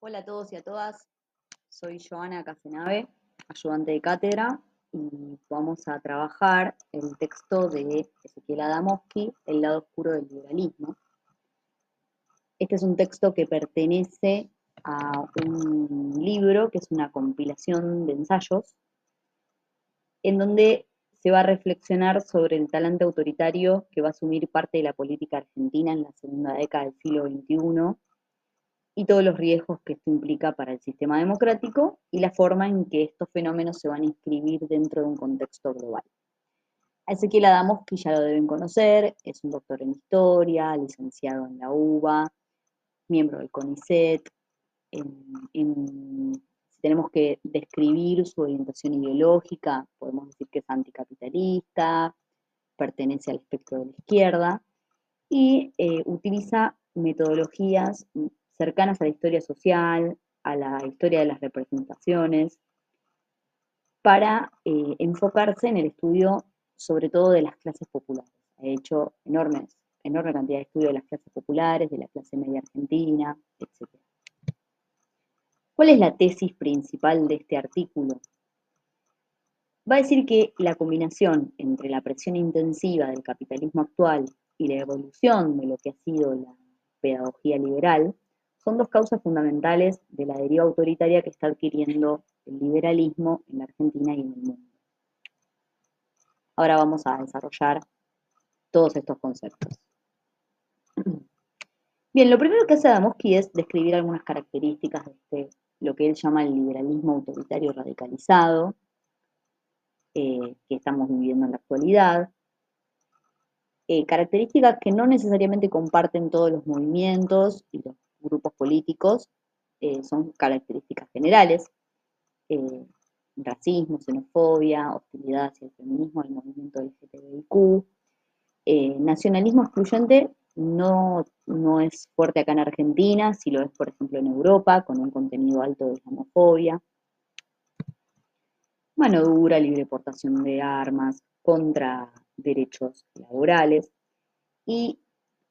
Hola a todos y a todas, soy Joana Casenave, ayudante de cátedra, y vamos a trabajar el texto de Ezequiel Adamowski, El lado oscuro del liberalismo. Este es un texto que pertenece a un libro que es una compilación de ensayos, en donde se va a reflexionar sobre el talante autoritario que va a asumir parte de la política argentina en la segunda década del siglo XXI y todos los riesgos que esto implica para el sistema democrático y la forma en que estos fenómenos se van a inscribir dentro de un contexto global. A Ezequiel Adamowski ya lo deben conocer, es un doctor en historia, licenciado en la UBA, miembro del CONICET. Si tenemos que describir su orientación ideológica, podemos decir que es anticapitalista, pertenece al espectro de la izquierda y utiliza metodologías cercanas a la historia social, a la historia de las representaciones, para enfocarse en el estudio sobre todo de las clases populares. Ha hecho enorme cantidad de estudios de las clases populares, de la clase media argentina, etc. ¿Cuál es la tesis principal de este artículo? Va a decir que la combinación entre la presión intensiva del capitalismo actual y la evolución de lo que ha sido la pedagogía liberal son dos causas fundamentales de la deriva autoritaria que está adquiriendo el liberalismo en la Argentina y en el mundo. Ahora vamos a desarrollar todos estos conceptos. Bien, lo primero que hace Adamowski es describir algunas características de lo que él llama el liberalismo autoritario radicalizado, que estamos viviendo en la actualidad. Características que no necesariamente comparten todos los movimientos y los grupos políticos, son características generales, eh, racismo, xenofobia, hostilidad hacia el feminismo, el movimiento LGTBIQ. Nacionalismo excluyente no es fuerte acá en Argentina, si lo es, por ejemplo, en Europa, con un contenido alto de islamofobia. Mano dura, libre portación de armas, contra derechos laborales, y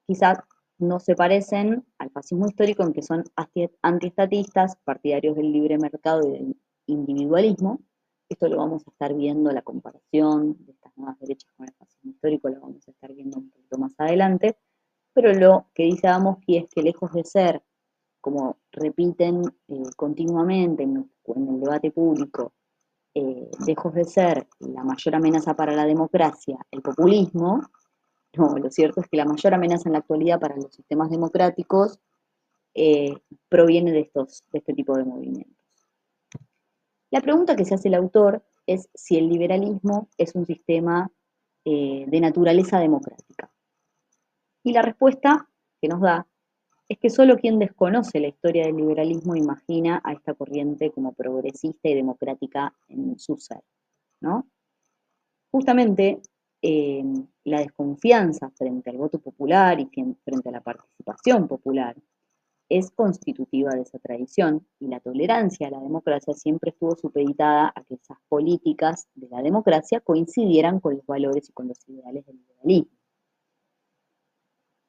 quizás no se parecen al fascismo histórico en que son antiestatistas, partidarios del libre mercado y del individualismo. Esto lo vamos a estar viendo, la comparación de estas nuevas derechas con el fascismo histórico, lo vamos a estar viendo un poquito más adelante, pero lo que dice Adamowski es que lejos de ser, como repiten continuamente en el debate público, lejos de ser la mayor amenaza para la democracia, el populismo, no, lo cierto es que la mayor amenaza en la actualidad para los sistemas democráticos proviene de este tipo de movimientos. La pregunta que se hace el autor es si el liberalismo es un sistema de naturaleza democrática. Y la respuesta que nos da es que solo quien desconoce la historia del liberalismo imagina a esta corriente como progresista y democrática en su ser, ¿no? Justamente la desconfianza frente al voto popular y frente a la participación popular es constitutiva de esa tradición, y la tolerancia a la democracia siempre estuvo supeditada a que esas políticas de la democracia coincidieran con los valores y con los ideales del liberalismo.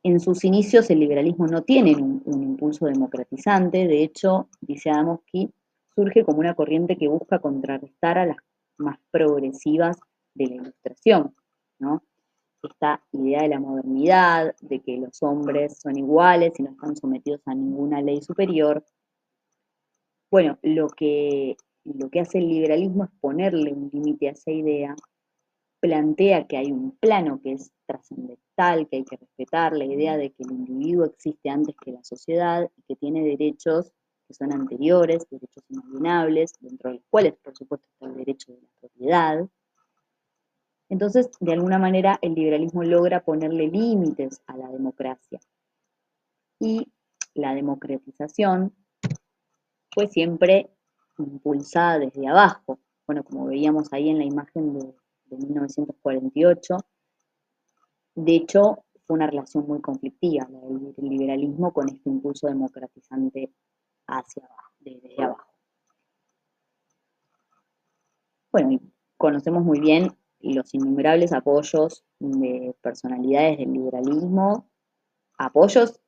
En sus inicios el liberalismo no tiene un impulso democratizante, de hecho, dice Adamowski, surge como una corriente que busca contrarrestar a las más progresivas de la Ilustración, ¿no? Esta idea de la modernidad, de que los hombres son iguales y no están sometidos a ninguna ley superior. Bueno, lo que hace el liberalismo es ponerle un límite a esa idea, plantea que hay un plano que es trascendental, que hay que respetar, la idea de que el individuo existe antes que la sociedad y que tiene derechos que son anteriores, derechos inalienables, dentro de los cuales, por supuesto, está el derecho de la propiedad. Entonces, de alguna manera, el liberalismo logra ponerle límites a la democracia. Y la democratización fue siempre impulsada desde abajo. Bueno, como veíamos ahí en la imagen de 1948, de hecho, fue una relación muy conflictiva la del liberalismo con este impulso democratizante hacia abajo, desde abajo. Bueno, y conocemos muy bien los innumerables apoyos de personalidades del liberalismo, apoyos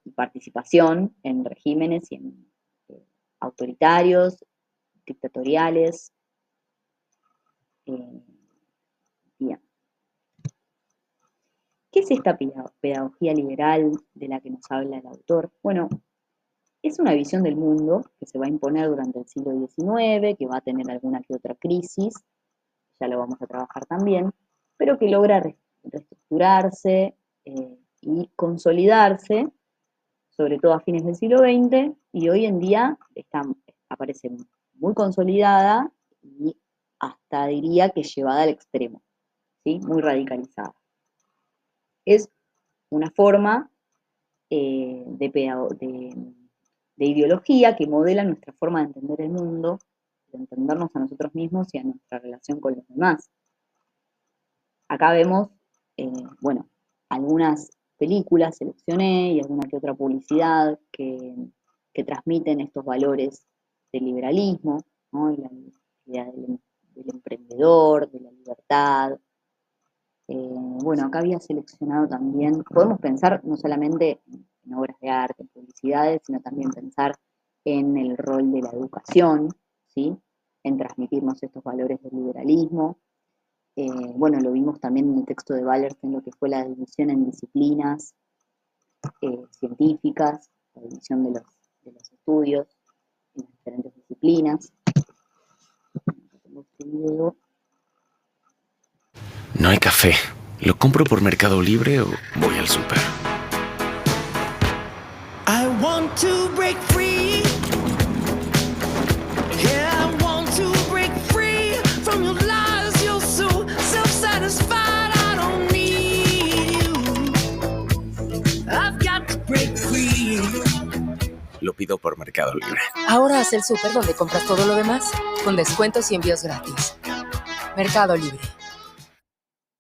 y participación en regímenes y en autoritarios, dictatoriales. Bien. ¿Qué es esta pedagogía liberal de la que nos habla el autor? Bueno, es una visión del mundo que se va a imponer durante el siglo XIX, que va a tener alguna que otra crisis, ya lo vamos a trabajar también, pero que logra reestructurarse y consolidarse, sobre todo a fines del siglo XX, y hoy en día aparece muy consolidada y hasta diría que llevada al extremo, ¿sí? Muy radicalizada. Es una forma de ideología que modela nuestra forma de entender el mundo, de entendernos a nosotros mismos y a nuestra relación con los demás. Acá vemos, bueno, algunas películas seleccioné y alguna que otra publicidad que transmiten estos valores del liberalismo, ¿no? La idea del emprendedor, de la libertad. Bueno, acá había seleccionado también, podemos pensar no solamente en obras de arte, en publicidades, sino también pensar en el rol de la educación, ¿sí? En transmitirnos estos valores del liberalismo. Bueno, lo vimos también en el texto de Wallerstein, lo que fue la división en disciplinas científicas, la división de los estudios en las diferentes disciplinas. Tengo este video. No hay café. ¿Lo compro por Mercado Libre o voy al súper? I want to break free. Yeah, I want to break free from your lies. You're so self-satisfied. I don't need you. I've got to break free. Lo pido por Mercado Libre. Ahora haz el súper donde compras todo lo demás, con descuentos y envíos gratis. Mercado Libre.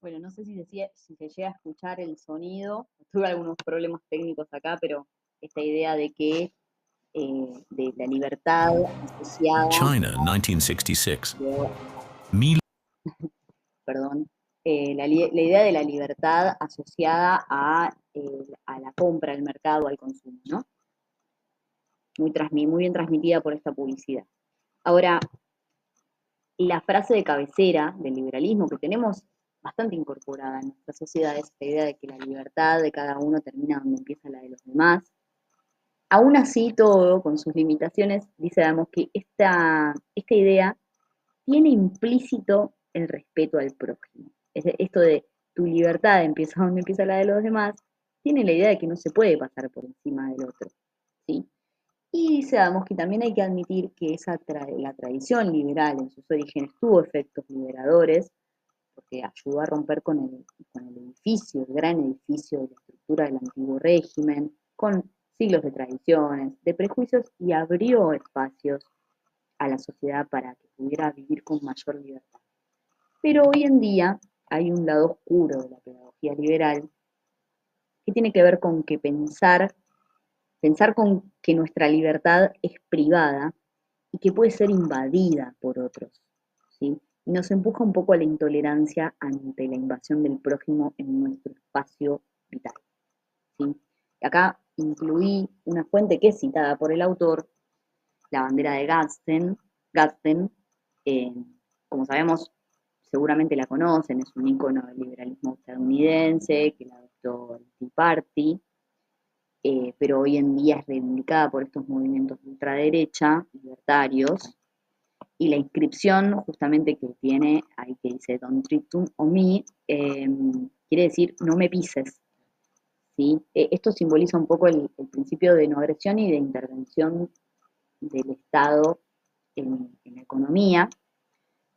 Bueno, no sé si se llega a escuchar el sonido. Tuve algunos problemas técnicos acá, pero esta idea de que de la libertad asociada... China, 1966. Perdón. La idea de la libertad asociada a la compra, al mercado, al consumo, ¿no? Muy bien transmitida por esta publicidad. Ahora, la frase de cabecera del liberalismo que tenemos bastante incorporada en nuestra sociedad es esta idea de que la libertad de cada uno termina donde empieza la de los demás. Aún así, todo, con sus limitaciones, dice Adams que esta idea tiene implícito el respeto al prójimo. Esto de tu libertad empieza donde empieza la de los demás, tiene la idea de que no se puede pasar por encima del otro, ¿sí? Y dice Adams que también hay que admitir que la tradición liberal en sus orígenes tuvo efectos liberadores, porque ayudó a romper con el edificio, el gran edificio de la estructura del antiguo régimen, con siglos de tradiciones, de prejuicios, y abrió espacios a la sociedad para que pudiera vivir con mayor libertad. Pero hoy en día hay un lado oscuro de la pedagogía liberal que tiene que ver con que pensar con que nuestra libertad es privada y que puede ser invadida por otros, ¿sí? Y nos empuja un poco a la intolerancia ante la invasión del prójimo en nuestro espacio vital, ¿sí? Y acá incluí una fuente que es citada por el autor, la bandera de Gadsden, como sabemos, seguramente la conocen, es un ícono del liberalismo estadounidense que la adoptó el Tea Party, pero hoy en día es reivindicada por estos movimientos de ultraderecha, libertarios, y la inscripción justamente que tiene ahí que dice Don't tread on me, quiere decir no me pises, ¿sí? Esto simboliza un poco el principio de no agresión y de intervención del Estado en la economía,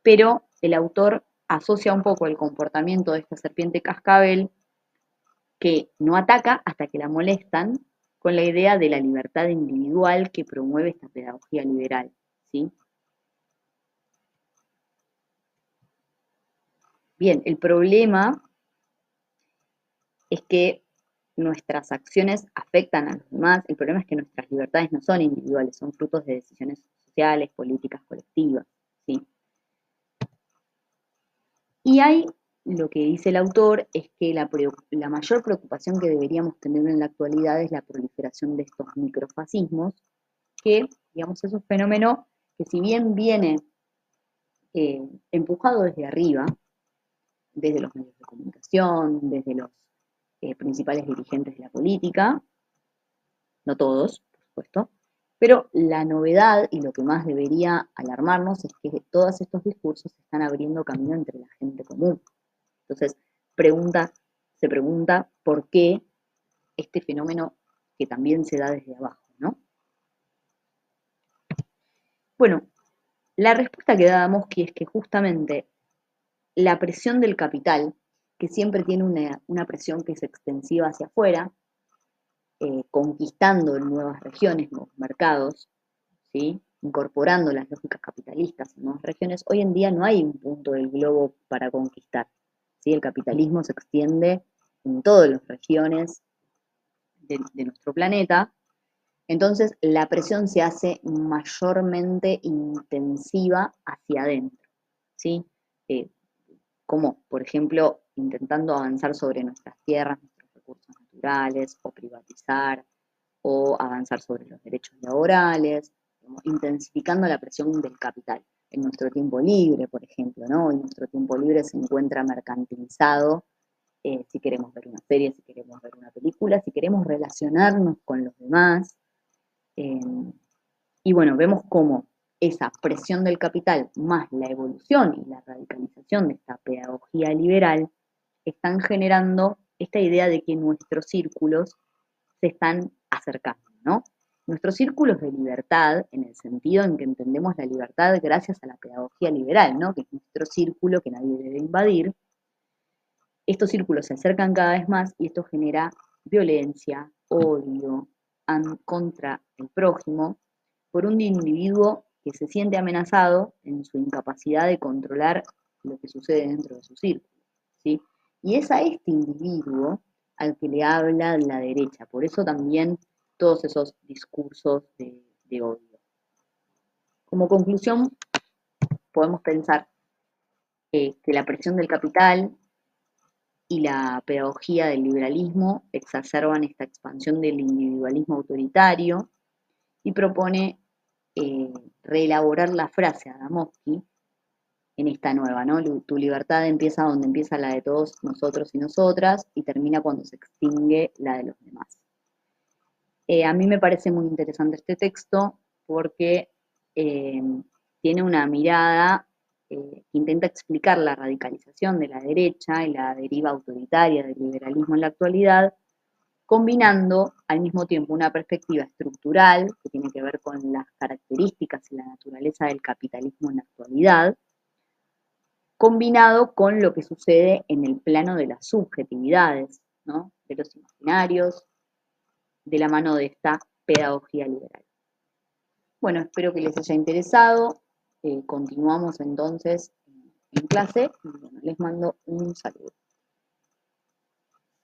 pero el autor asocia un poco el comportamiento de esta serpiente cascabel que no ataca hasta que la molestan con la idea de la libertad individual que promueve esta pedagogía liberal, ¿sí? Bien, el problema es que nuestras acciones afectan a los demás. El problema es que nuestras libertades no son individuales, son frutos de decisiones sociales, políticas, colectivas, ¿sí? Y hay, lo que dice el autor, es que la mayor preocupación que deberíamos tener en la actualidad es la proliferación de estos microfascismos que, digamos, es un fenómeno que si bien viene empujado desde arriba, desde los medios de comunicación, desde los principales dirigentes de la política, no todos, por supuesto, pero la novedad y lo que más debería alarmarnos es que todos estos discursos están abriendo camino entre la gente común. Entonces, se pregunta por qué este fenómeno que también se da desde abajo, ¿no? Bueno, la respuesta que da Adamowski es que justamente la presión del capital, que siempre tiene una presión que es extensiva hacia afuera, conquistando nuevas regiones, nuevos mercados, ¿sí? Incorporando las lógicas capitalistas en nuevas regiones, hoy en día no hay un punto del globo para conquistar, ¿sí? El capitalismo se extiende en todas las regiones de nuestro planeta. Entonces, la presión se hace mayormente intensiva hacia adentro, ¿sí? Como, por ejemplo, intentando avanzar sobre nuestras tierras, nuestros recursos naturales, o privatizar, o avanzar sobre los derechos laborales, intensificando la presión del capital. En nuestro tiempo libre, por ejemplo, ¿no? En nuestro tiempo libre se encuentra mercantilizado. Si queremos ver una serie, si queremos ver una película, si queremos relacionarnos con los demás. Y bueno, vemos cómo esa presión del capital más la evolución y la radicalización de esta pedagogía liberal están generando esta idea de que nuestros círculos se están acercando, ¿no? Nuestros círculos de libertad, en el sentido en que entendemos la libertad gracias a la pedagogía liberal, ¿no? Que es nuestro círculo que nadie debe invadir. Estos círculos se acercan cada vez más y esto genera violencia, odio contra el prójimo por un individuo que se siente amenazado en su incapacidad de controlar lo que sucede dentro de su círculo, ¿sí? Y es a este individuo al que le habla la derecha, por eso también todos esos discursos de odio. Como conclusión, podemos pensar que la presión del capital y la pedagogía del liberalismo exacerban esta expansión del individualismo autoritario y propone reelaborar la frase a Adamowski en esta nueva, ¿no? Tu libertad empieza donde empieza la de todos nosotros y nosotras y termina cuando se extingue la de los demás. A mí me parece muy interesante este texto porque tiene una mirada que intenta explicar la radicalización de la derecha y la deriva autoritaria del liberalismo en la actualidad, combinando al mismo tiempo una perspectiva estructural que tiene que ver con las características y la naturaleza del capitalismo en la actualidad, combinado con lo que sucede en el plano de las subjetividades, ¿no? De los imaginarios, de la mano de esta pedagogía liberal. Bueno, espero que les haya interesado. Continuamos entonces en clase y bueno, les mando un saludo.